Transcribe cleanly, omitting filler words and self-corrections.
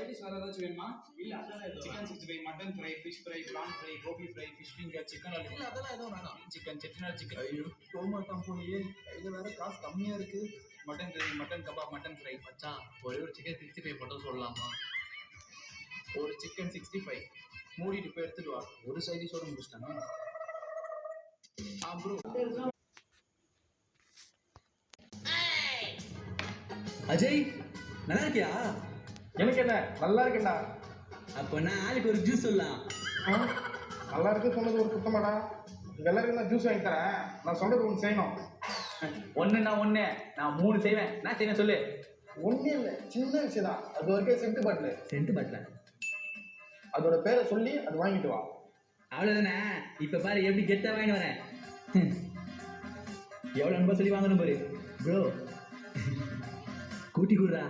Side dish வேற ஏதாச்சும் வேணுமா? இல்ல அதெல்லாம் எதுவும் chicken 65, mutton fry, fish fry, prawn fry, gobi fry, fish finger, chicken இல்ல அதெல்லாம் எதுவும் வேணாம். சிக்கன் செட்டிநாடு சிக்கன், ஐயோ போமாட்டான் போலியே. கையில வேற காசு கம்மியா இருக்கு. Mutton gravy, mutton kebab, mutton fry. மச்சான் ஒரே ஒரு சிக்கன் 65 மட்டும் சொல்லலாமா? ஒரு சிக்கன் 65 மூடிட்டு போய் எடுத்துட்டு வா. ஒரு சைட் டிஷோட முடிச்சிட்டானே. ப்ரோ அஜய் நல்லா இருக்கியா? எனக்கு என்ன நல்லா இருக்குண்டா. அப்ப நான் ஆளுக்கு ஒரு ஜூஸ் சொல்லலாம். நல்லா இருக்கு சொன்னது ஒரு குத்தமாடா. எல்லாருக்கும் நான் ஜூஸ் வாங்கி தரேன். நான் சொல்றது ஒன்று செய்யணும். ஒண்ணுன்னா ஒண்ணு, நான் 3 செய்வேன். நான் செய்வேன் சொல்லு. ஒன்றும் இல்லை, சின்ன விஷயம் தான். அது வரைக்கும் சென்ட் பாட்டில். சென்ட் பாட்டில அதோட பேரை சொல்லி அது வாங்கிட்டு வா. அவ்வளவுதானே? இப்ப பாரு எப்படி கெட்டா வாங்கிட்டு வரேன். எவ்வளவு அன்பா சொல்லி வாங்கணும் பாரு ப்ரோ. கூட்டி கூடுறா.